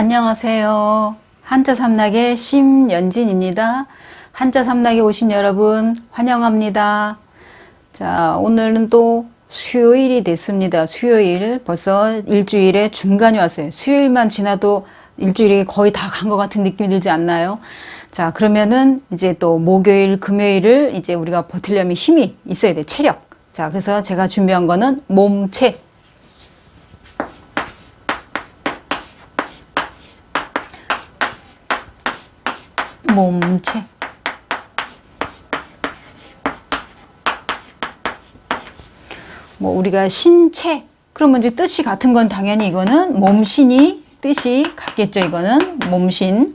안녕하세요. 한자 삼락의 심연진입니다. 한자 삼락에 오신 여러분 환영합니다. 자, 오늘은 또 수요일이 됐습니다. 수요일 벌써 일주일의 중간이 왔어요. 수요일만 지나도 일주일이 거의 다 간 것 같은 느낌이 들지 않나요? 자, 그러면은 이제 또 목요일, 금요일을 이제 우리가 버틸려면 힘이 있어야 돼. 체력. 자, 그래서 제가 준비한 거는 몸체. 몸체. 뭐 우리가 신체. 그러면 이제 뜻이 같은 건 당연히 이거는 몸신이 뜻이 같겠죠. 이거는 몸신.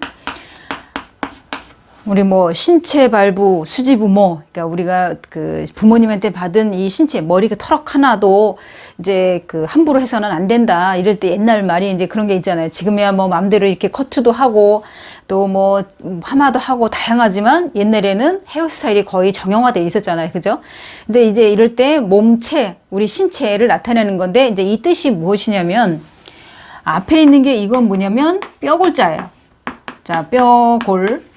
우리 뭐 신체 발부 수지부모, 그러니까 우리가 그 부모님한테 받은 이 신체 머리가 털럭 하나도 이제 그 함부로 해서는 안 된다 이럴 때 옛날 말이 이제 그런 게 있잖아요. 지금이야 뭐 마음대로 이렇게 커트도 하고 또 뭐 파마도 하고 다양하지만 옛날에는 헤어스타일이 거의 정형화되어 있었잖아요. 그죠? 근데 이제 이럴 때 몸체, 우리 신체를 나타내는 건데 이제 이 뜻이 무엇이냐면 앞에 있는 게 이건 뭐냐면 뼈골자예요. 자, 뼈골.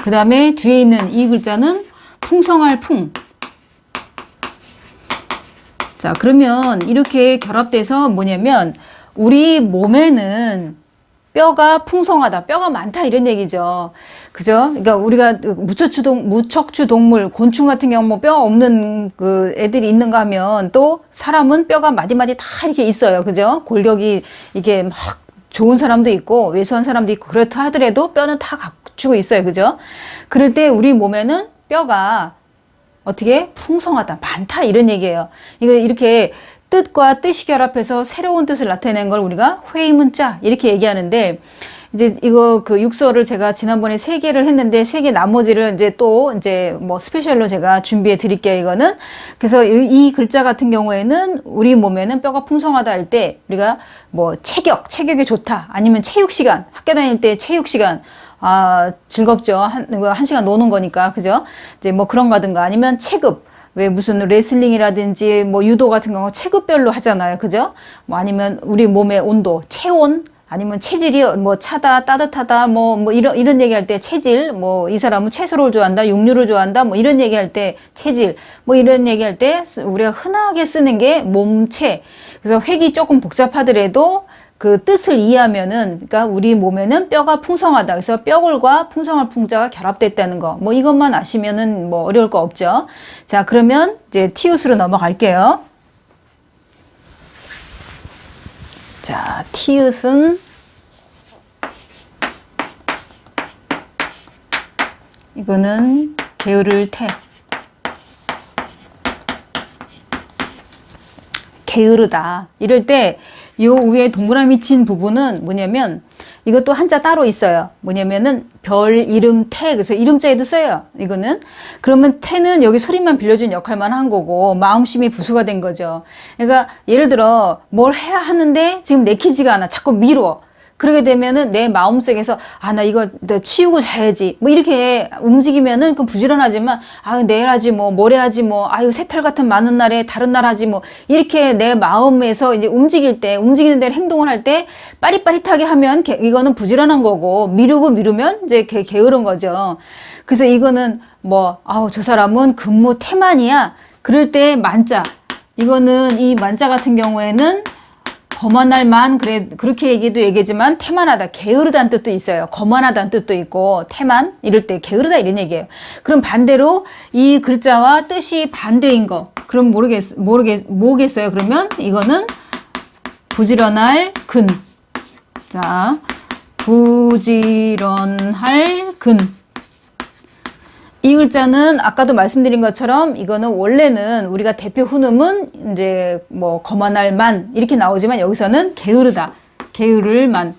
그 다음에 뒤에 있는 이 글자는 풍성할 풍. 자, 그러면 이렇게 결합돼서 뭐냐면 우리 몸에는 뼈가 풍성하다, 뼈가 많다 이런 얘기죠. 그죠? 그러니까 우리가 무척추 동물, 곤충 같은 경우 뭐 뼈 없는 그 애들이 있는가 하면 또 사람은 뼈가 마디마디 다 이렇게 있어요. 그죠? 골격이 이게 막 좋은 사람도 있고 왜소한 사람도 있고 그렇다 하더라도 뼈는 다 갖추고 있어요. 그죠? 그럴 때 우리 몸에는 뼈가 어떻게 풍성하다, 많다 이런 얘기예요. 이거 이렇게 뜻과 뜻이 결합해서 새로운 뜻을 나타내는 걸 우리가 회의문자 이렇게 얘기하는데 이제 이거 그 육서를 제가 지난번에 3개를 했는데 3개 나머지를 이제 또 이제 뭐 스페셜로 제가 준비해 드릴게요. 이거는 그래서 이 글자 같은 경우에는 우리 몸에는 뼈가 풍성하다 할 때 우리가 뭐 체격이 좋다 아니면 체육 시간 학교 다닐 때 체육 시간 즐겁죠. 한 시간 노는 거니까 그죠? 이제 뭐 그런 거든가 아니면 체급 왜 무슨 레슬링이라든지 뭐 유도 같은 경우 체급별로 하잖아요. 그죠? 뭐 아니면 우리 몸의 온도, 체온 아니면 체질이 뭐 차다, 따뜻하다, 뭐 이런 얘기할 때 체질, 뭐 이 사람은 채소를 좋아한다, 육류를 좋아한다, 뭐 이런 얘기할 때 체질, 뭐 이런 얘기할 때 우리가 흔하게 쓰는 게 몸체. 그래서 획이 조금 복잡하더라도 그 뜻을 이해하면은, 그러니까 우리 몸에는 뼈가 풍성하다. 그래서 뼈골과 풍성할 풍자가 결합됐다는 거. 뭐 이것만 아시면은 뭐 어려울 거 없죠. 자, 그러면 이제 티읕으로 넘어갈게요. 자, 티읕은 이거는 게으를 태. 게으르다. 이럴 때 요 위에 동그라미 친 부분은 뭐냐면 이것도 한자 따로 있어요. 뭐냐면은 별 이름 태. 그래서 이름자에도 써요. 이거는 그러면 태는 여기 소리만 빌려준 역할만 한 거고 마음심이 부수가 된 거죠. 그러니까 예를 들어 뭘 해야 하는데 지금 내키지가 않아. 자꾸 미뤄. 그러게 되면은 내 마음속에서 나 이거 치우고 자야지 뭐 이렇게 움직이면은 그 부지런하지만 내일 하지 뭐 모레 하지 뭐 새털 같은 많은 날에 다른 날 하지 뭐 이렇게 내 마음에서 이제 움직이는 대로 행동을 할 때 빠릿빠릿하게 하면 이거는 부지런한 거고 미루면 이제 게으른 거죠. 그래서 이거는 뭐 저 사람은 근무 태만이야 그럴 때 만자 이거는 이 만자 같은 경우에는 거만할 만 그렇게 얘기지만 태만하다 게으르다는 뜻도 있어요. 거만하다는 뜻도 있고 태만 이럴 때 게으르다 이런 얘기예요. 그럼 반대로 이 글자와 뜻이 반대인 거 그럼 뭐겠어요? 그러면 이거는 부지런할 근. 자, 부지런할 근. 이 글자는 아까도 말씀드린 것처럼 이거는 원래는 우리가 대표 훈음은 이제 뭐 거만할 만 이렇게 나오지만 여기서는 게으르다. 게으를 만.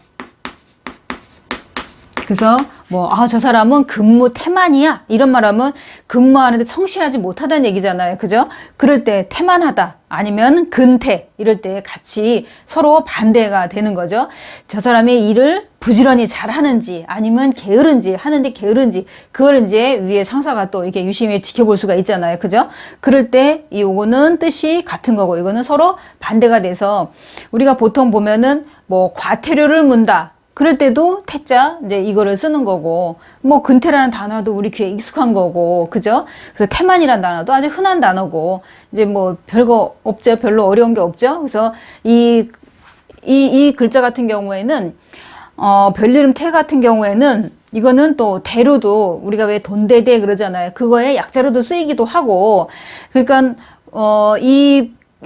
그래서 뭐, 저 사람은 근무 태만이야. 이런 말 하면 근무하는데 성실하지 못하다는 얘기잖아요. 그죠? 그럴 때 태만하다. 아니면 근태. 이럴 때 같이 서로 반대가 되는 거죠. 저 사람의 일을 부지런히 잘 하는지, 아니면 게으른지, 하는데 게으른지, 그걸 이제 위에 상사가 또 이렇게 유심히 지켜볼 수가 있잖아요. 그죠? 그럴 때 요거는 뜻이 같은 거고, 이거는 서로 반대가 돼서 우리가 보통 보면은 뭐 과태료를 문다. 그럴 때도 태자 이제 이거를 쓰는 거고, 뭐 근태라는 단어도 우리 귀에 익숙한 거고, 그죠? 그래서 태만이라는 단어도 아주 흔한 단어고, 이제 뭐 별거 없죠. 별로 어려운 게 없죠. 그래서 이 글자 같은 경우에는 별이름 태 같은 경우에는 이거는 또 대로도 우리가 왜 돈대대 그러잖아요. 그거에 약자로도 쓰이기도 하고, 그러니까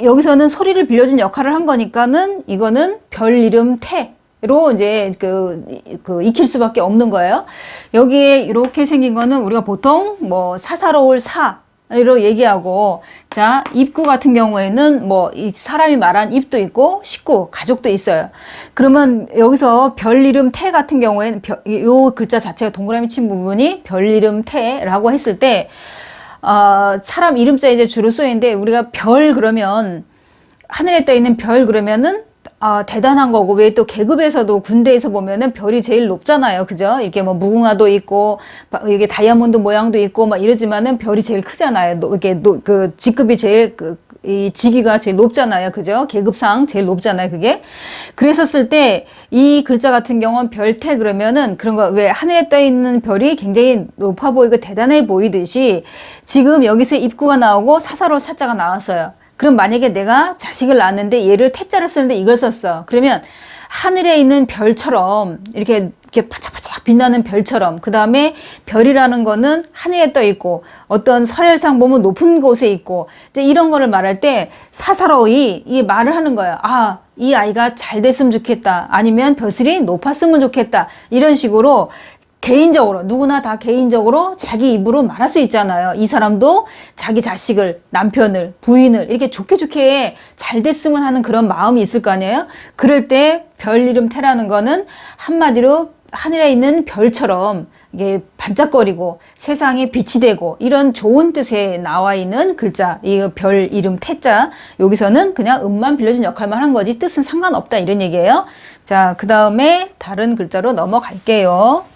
여기서는 소리를 빌려준 역할을 한 거니까는 이거는 별이름 태. 로 이제 익힐 수밖에 없는 거예요. 여기에 이렇게 생긴 거는 우리가 보통 뭐 사사로울 사로 얘기하고, 자, 입구 같은 경우에는 뭐 이 사람이 말한 입도 있고 식구, 가족도 있어요. 그러면 여기서 별 이름 태 같은 경우에는 요 글자 자체가 동그라미 친 부분이 별 이름 태라고 했을 때 사람 이름자에 이제 주로 쓰이는데, 우리가 별 그러면 하늘에 떠 있는 별 그러면은 대단한 거고, 왜 또 계급에서도 군대에서 보면은 별이 제일 높잖아요. 그죠? 이렇게 뭐 무궁화도 있고, 이게 다이아몬드 모양도 있고, 막 이러지만은 별이 제일 크잖아요. 이렇게 그 직급이 제일 이 직위가 제일 높잖아요. 그죠? 계급상 제일 높잖아요. 그게. 그랬었을 때 이 글자 같은 경우는 별태 그러면은 그런 거, 왜 하늘에 떠 있는 별이 굉장히 높아 보이고 대단해 보이듯이, 지금 여기서 입구가 나오고 사사로 사자가 나왔어요. 그럼 만약에 내가 자식을 낳았는데 얘를 태자를 쓰는데 이걸 썼어. 그러면 하늘에 있는 별처럼 이렇게 바짝바짝 빛나는 별처럼, 그 다음에 별이라는 거는 하늘에 떠 있고 어떤 서열상 보면 높은 곳에 있고, 이제 이런 거를 말할 때 사사로이 이 말을 하는 거예요. 이 아이가 잘 됐으면 좋겠다. 아니면 벼슬이 높았으면 좋겠다. 이런 식으로 개인적으로, 누구나 다 개인적으로 자기 입으로 말할 수 있잖아요. 이 사람도 자기 자식을, 남편을, 부인을 이렇게 좋게 잘 됐으면 하는 그런 마음이 있을 거 아니에요? 그럴 때 별 이름 태라는 거는 한마디로 하늘에 있는 별처럼 이게 반짝거리고 세상에 빛이 되고 이런 좋은 뜻에 나와 있는 글자, 이 별 이름 태자, 여기서는 그냥 음만 빌려준 역할만 한 거지 뜻은 상관없다, 이런 얘기예요. 자, 그 다음에 다른 글자로 넘어갈게요.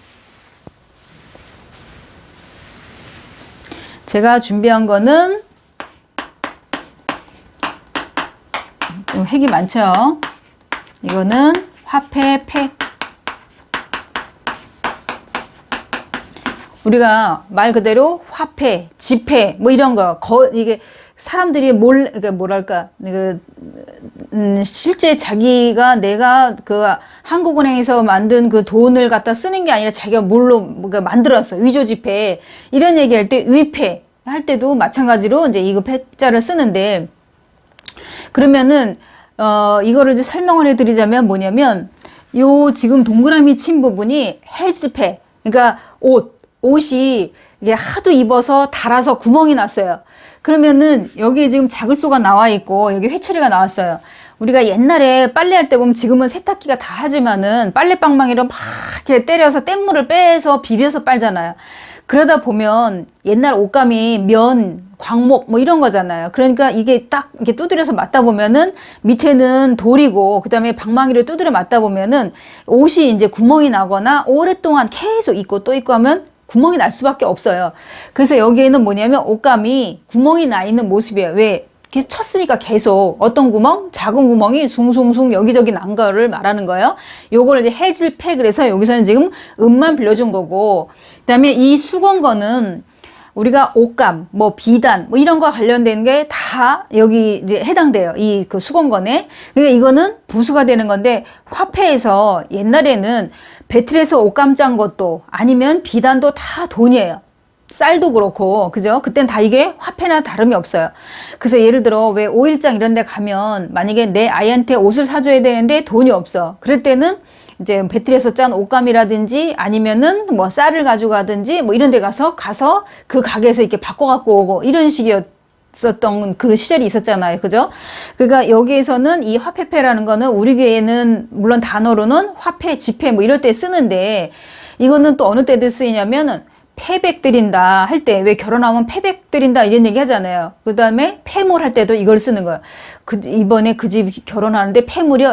제가 준비한 거는 좀 획이 많죠. 이거는 화폐, 패. 우리가 말 그대로 화폐, 지폐, 뭐 이런 거, 이게 사람들이 실제 자기가 내가 한국은행에서 만든 그 돈을 갖다 쓰는 게 아니라 자기가 만들었어. 위조지폐. 이런 얘기할 때 위폐 할 때도 마찬가지로 이제 이거 패자를 쓰는데, 그러면은, 이거를 이제 설명을 해드리자면 뭐냐면, 요 지금 동그라미 친 부분이 해지폐. 그러니까 옷이 이게 하도 입어서 닳아서 구멍이 났어요. 그러면은 여기 지금 자글소가 나와 있고 여기 회초리가 나왔어요. 우리가 옛날에 빨래할 때 보면, 지금은 세탁기가 다 하지만은 빨래방망이로 막 이렇게 때려서 뗏물을 빼서 비벼서 빨잖아요. 그러다 보면 옛날 옷감이 면, 광목 뭐 이런 거잖아요. 그러니까 이게 딱 이렇게 두드려서 맞다 보면은 밑에는 돌이고, 그다음에 방망이를 두드려 맞다 보면은 옷이 이제 구멍이 나거나 오랫동안 계속 입고 또 입고 하면 구멍이 날 수밖에 없어요. 그래서 여기에는 뭐냐면 옷감이 구멍이 나 있는 모습이에요. 왜? 이렇게 쳤으니까 계속 어떤 구멍? 작은 구멍이 숭숭숭 여기저기 난 거를 말하는 거예요. 요걸 이제 해질패, 그래서 여기서는 지금 음만 빌려준 거고, 그다음에 이 수건거는 우리가 옷감, 뭐 비단, 뭐 이런 거 관련된 게 다 여기 이제 해당돼요. 이 수건건에. 그러니까 이거는 부수가 되는 건데, 화폐에서 옛날에는 배틀에서 옷감 짠 것도 아니면 비단도 다 돈이에요. 쌀도 그렇고, 그죠? 그땐 다 이게 화폐나 다름이 없어요. 그래서 예를 들어 왜 5일장 이런 데 가면 만약에 내 아이한테 옷을 사줘야 되는데 돈이 없어. 그럴 때는 이제 배틀에서 짠 옷감이라든지 아니면은 뭐 쌀을 가져가든지 뭐 이런 데 가서 그 가게에서 이렇게 바꿔 갖고 오고 이런 식이었던 그 시절이 있었잖아요. 그죠? 그러니까 여기에서는 이 화폐패라는 거는 우리 교회는 물론 단어로는 화폐, 지폐 뭐 이럴 때 쓰는데, 이거는 또 어느 때도 쓰이냐면은 패백 드린다 할 때, 왜 결혼하면 패백 드린다 이런 얘기 하잖아요. 그 다음에 폐물 할 때도 이걸 쓰는 거예요. 이번에 그 집 결혼하는데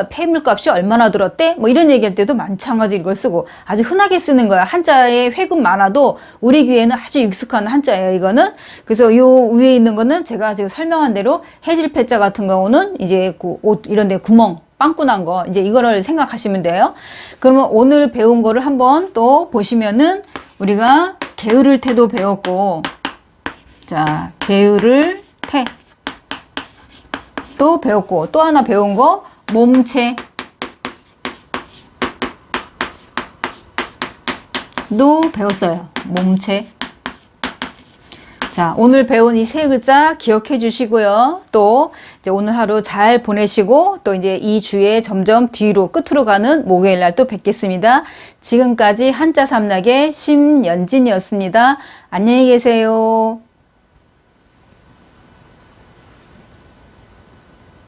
폐물값이 얼마나 들었대? 뭐 이런 얘기할 때도 마찬가지로 이걸 쓰고 아주 흔하게 쓰는 거야. 한자에 회금 많아도 우리 귀에는 아주 익숙한 한자예요, 이거는. 그래서 요 위에 있는 거는 제가 지금 설명한 대로 해질패자 같은 경우는 이제 그 옷 이런 데 구멍 빵꾸난 거, 이제 이거를 생각하시면 돼요. 그러면 오늘 배운 거를 한번 또 보시면은 우리가 게으를 태도 배웠고, 자, 게으를 태 또 배웠고, 또 하나 배운 거 몸체 도 배웠어요. 몸체. 자, 오늘 배운 이 세 글자 기억해 주시고요. 또 이제 오늘 하루 잘 보내시고 또 이제 이 주에 점점 뒤로 끝으로 가는 목요일 날 또 뵙겠습니다. 지금까지 한자 삼락의 심연진이었습니다. 안녕히 계세요.